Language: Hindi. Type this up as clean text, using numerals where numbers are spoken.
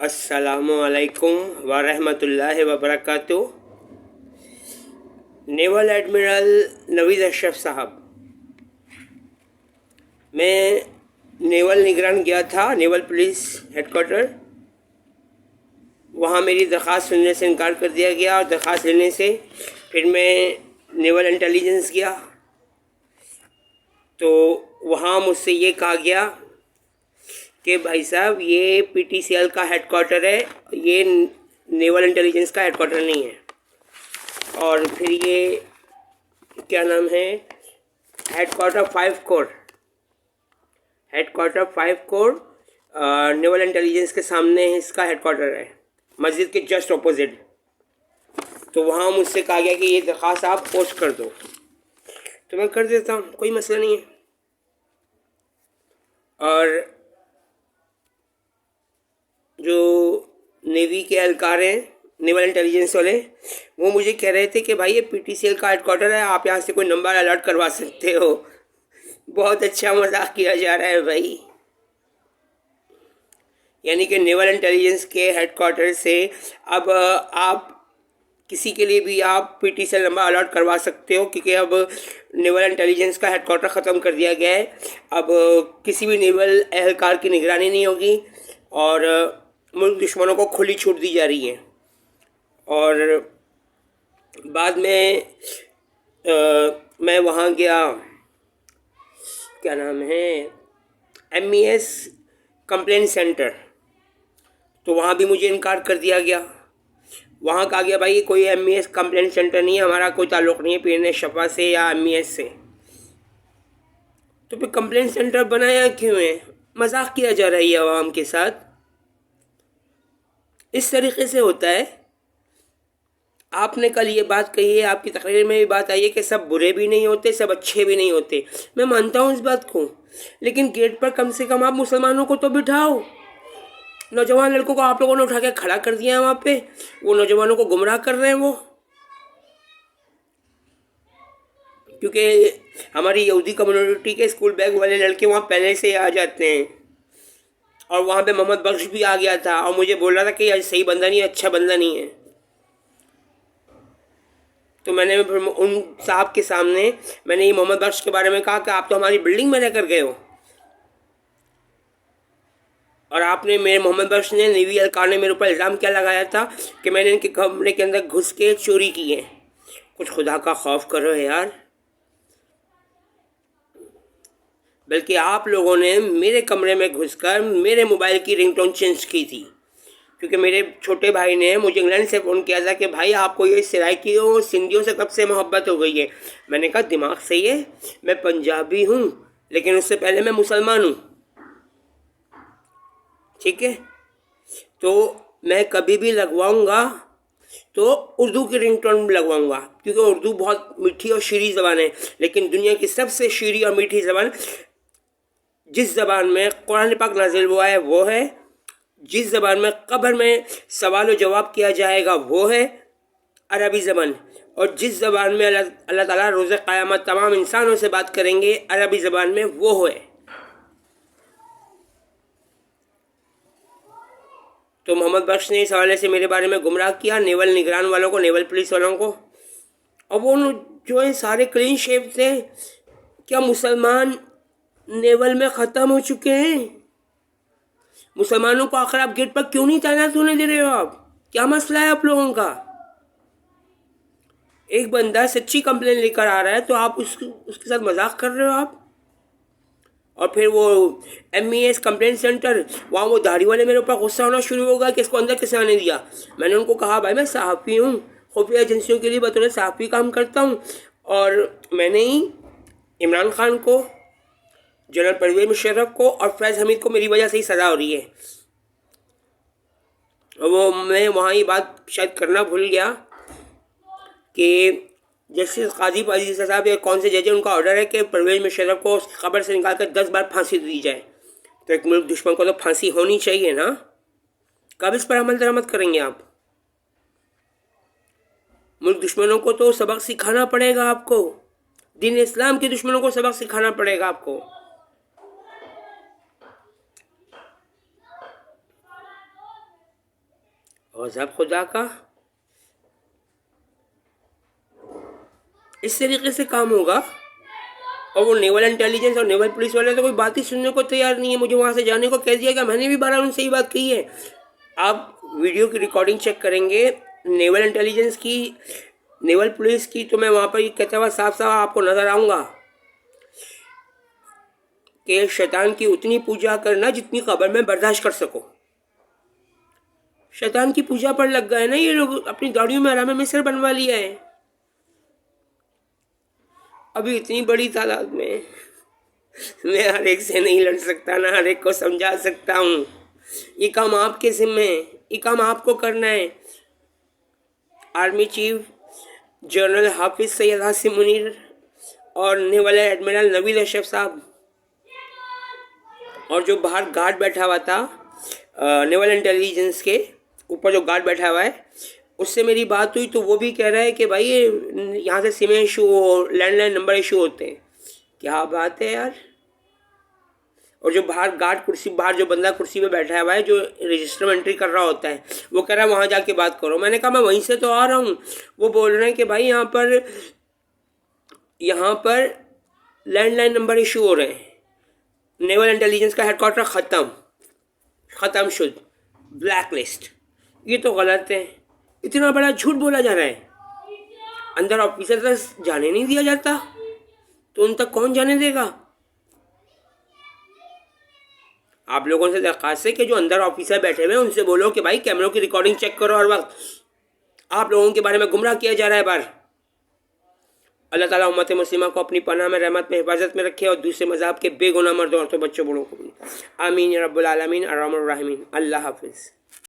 अस्सलामुअलैकुम वरहमतुल्लाहि वबरकातुह। नेवल एडमिरल नवीद अशरफ साहब, मैं नेवल निगरान गया था, नेवल पुलिस हेडक्वार्टर। वहाँ मेरी दरख्वास्त सुनने से इनकार कर दिया गया और दरख्वास्त लेने से फिर मैं नेवल इंटेलिजेंस गया तो वहाँ मुझसे ये कहा गया कि भाई साहब ये पीटीसीएल का हेडक्वार्टर है, ये नेवल इंटेलिजेंस का हेडक्वार्टर नहीं है। और फिर ये क्या नाम है, हेडक्वार्टर 5 कोर नेवल इंटेलिजेंस के सामने इसका हेडक्वार्टर है, मस्जिद के जस्ट ऑपोजिट। तो वहाँ मुझसे कहा गया कि ये दरख्वास्त आप पोस्ट कर दो, तो मैं कर देता हूँ, कोई मसला नहीं है। और जो नेवी के एहलकार हैं, नेवल इंटेलिजेंस वाले, वो मुझे कह रहे थे कि भाई ये पीटीसीएल का हेडक्वार्टर है, आप यहाँ से कोई नंबर अलर्ट करवा सकते हो। बहुत अच्छा मजाक किया जा रहा है भाई। यानी कि नेवल इंटेलिजेंस के हेडक्वार्टर से अब आप किसी के लिए भी आप पीटीसीएल नंबर अलर्ट करवा सकते हो, क्योंकि अब नेवल इंटेलिजेंस का हेडक्वार्टर ख़त्म कर दिया गया है। अब किसी भी नेवल एहलकार की निगरानी नहीं होगी और मुल्क दुश्मनों को खुली छूट दी जा रही है। और बाद में मैं वहाँ गया, क्या नाम है, MES कंप्लेंट सेंटर, तो वहाँ भी मुझे इनकार कर दिया गया। वहाँ कहा गया भाई कोई MES कंप्लेंट सेंटर नहीं है, हमारा कोई ताल्लुक़ नहीं है पीरने शफा से या MES से। तो फिर कंप्लेंट सेंटर बनाया क्यों है? मजाक किया जा रहा है आवाम के साथ। इस तरीके से होता है। आपने कल ये बात कही है, आपकी तकरीर में भी बात आई है कि सब बुरे भी नहीं होते, सब अच्छे भी नहीं होते। मैं मानता हूँ इस बात को, लेकिन गेट पर कम से कम आप मुसलमानों को तो बिठाओ। नौजवान लड़कों को आप लोगों ने उठा के खड़ा कर दिया है वहाँ पे, वो नौजवानों को गुमराह कर रहे हैं वो। क्योंकि हमारी यहूदी कम्युनिटी के स्कूल बैग वाले लड़के वहाँ पहले से आ जाते हैं। और वहाँ पे मोहम्मद बख्श भी आ गया था और मुझे बोल रहा था कि ये सही बंदा नहीं है, अच्छा बंदा नहीं है। तो मैंने उन साहब के सामने मैंने ये मोहम्मद बख्श के बारे में कहा कि आप तो हमारी बिल्डिंग में रहकर गए हो, और आपने मेरे मोहम्मद बख्श ने, नेवी एहलकार ने मेरे ऊपर इल्ज़ाम क्या लगाया था कि मैंने इनके कमरे के अंदर घुस के चोरी की है। कुछ खुदा का खौफ करो यार। बल्कि आप लोगों ने मेरे कमरे में घुसकर मेरे मोबाइल की रिंगटोन चेंज की थी, क्योंकि मेरे छोटे भाई ने मुझे इंग्लैंड से फ़ोन किया था कि भाई आपको ये सराइकियों सिंधियों से कब से मोहब्बत हो गई है। मैंने कहा दिमाग सही है, मैं पंजाबी हूँ लेकिन उससे पहले मैं मुसलमान हूँ, ठीक है। तो मैं कभी भी लगवाऊँगा तो उर्दू की रिंगटोन लगवाऊँगा, क्योंकि उर्दू बहुत मीठी और शीरी ज़बान है। लेकिन दुनिया की सबसे शीरी और मीठी ज़बान, जिस ज़बान में कुरान पाक नाजिल हुआ है वो है, जिस ज़बान में कब्र में सवाल व जवाब किया जाएगा वो है अरबी ज़बान, और जिस ज़बान में अल्लाह ताला रोज़ क़यामत तमाम इंसानों से बात करेंगे अरबी ज़बान में वो है। तो मोहम्मद बख्श ने इस हवाले से मेरे बारे में गुमराह किया, नेवल निगरान वालों को, नेवल पुलिस वालों को। और वो जो है सारे क्लीन शेव थे। क्या मुसलमान नेवल में ख़त्म हो चुके हैं? मुसलमानों को आखिर आप गेट पर क्यों नहीं तैनात होने दे रहे हो? आप क्या मसला है आप लोगों का? एक बंदा सच्ची कंप्लेन लेकर आ रहा है तो आप उसके साथ मजाक कर रहे हो आप। और फिर वो MES कंप्लेंट सेंटर, वहाँ वो दाढ़ी वाले मेरे ऊपर गुस्सा होना शुरू होगा कि इसको अंदर किसे आने दिया। मैंने उनको कहा भाई मैं सहाफ़ी हूँ, खुफिया एजेंसियों के लिए बतौर सहाफ़ी काम करता हूँ, और मैंने ही इमरान खान को, जनरल परवेज़ मुशर्रफ को और फैज़ हमीद को मेरी वजह से ही सज़ा हो रही है। वो मैं वहाँ ये बात शायद करना भूल गया कि जस्टिस काजी अजीज़ साहब या कौन से जज है, उनका ऑर्डर है कि परवेज़ मुशर्रफ को उसकी खबर से निकाल कर 10 बार फांसी दी जाए। तो एक मुल्क दुश्मन को तो फांसी होनी चाहिए ना। कब इस पर अमल दरामद करेंगे आप? मुल्क दुश्मनों को तो सबक सिखाना पड़ेगा आपको, दीन इस्लाम के दुश्मनों को सबक सिखाना पड़ेगा आपको। गज़ब खुदा का। इस तरीके से काम होगा? और वो नेवल इंटेलिजेंस और नेवल पुलिस वाले तो कोई बात ही सुनने को तैयार नहीं है। मुझे वहाँ से जाने को कह दिया गया, मैंने भी बारहा उनसे ही बात कही है। आप वीडियो की रिकॉर्डिंग चेक करेंगे नेवल इंटेलिजेंस की, नेवल पुलिस की, तो मैं वहाँ पर कहता हुआ साफ साफ आपको नज़र आऊँगा कि शैतान की उतनी पूजा करना जितनी खबर में बर्दाश्त कर सको। शैतान की पूजा पर लग गए ना ये लोग, अपनी दाढ़ियों में आराम में सिर बनवा लिया है। अभी इतनी बड़ी तादाद में मैं हर एक से नहीं लड़ सकता, ना हर एक को समझा सकता हूँ। ये काम आपके ज़िम्मे है, ये काम आपको करना है। आर्मी चीफ जनरल हाफिज सैयद हासिम मुनीर और नेवल एडमिरल नवीद अशरफ साहब, और जो बाहर गार्ड बैठा हुआ था नेवल इंटेलिजेंस के ऊपर जो गार्ड बैठा हुआ है, उससे मेरी बात हुई तो वो भी कह रहा है कि भाई ये यहाँ से SIM issue, landline number issue होते हैं। क्या बात है यार। और जो बाहर गार्ड कुर्सी, बाहर जो बंदा कुर्सी पे बैठा हुआ है जो रजिस्टर में एंट्री कर रहा होता है, वो कह रहा है वहाँ जाके बात करो। मैंने कहा मैं वहीं से तो आ रहा हूँ। वो बोल रहे हैं कि भाई यहाँ पर लैंडलाइन नंबर इशू हो रहे हैं, नेवल इंटेलिजेंस का हेडक्वार्टर ख़त्म शुद्ध, ब्लैक लिस्ट। ये तो गलत है, इतना बड़ा झूठ बोला जा रहा है। अंदर ऑफिसर तक जाने नहीं दिया जाता तो उन तक कौन जाने देगा? आप लोगों से दरख्वास्त है कि जो अंदर ऑफिसर बैठे हुए हैं उनसे बोलो कि भाई कैमरों की रिकॉर्डिंग चेक करो हर वक्त। आप लोगों के बारे में गुमराह किया जा रहा है बार। अल्लाह ताला उम्मत मुस्लिमा को अपनी पनाह में, रहमत में, हिफाजत में रखे और दूसरे मज़हब के बेगुनाह मर्दों, औरतों, बच्चों, बूढ़ों को भी। आमीन या रब्बुल आलमीन अर्रहमानिर रहीमीन। अल्लाह हाफिज़।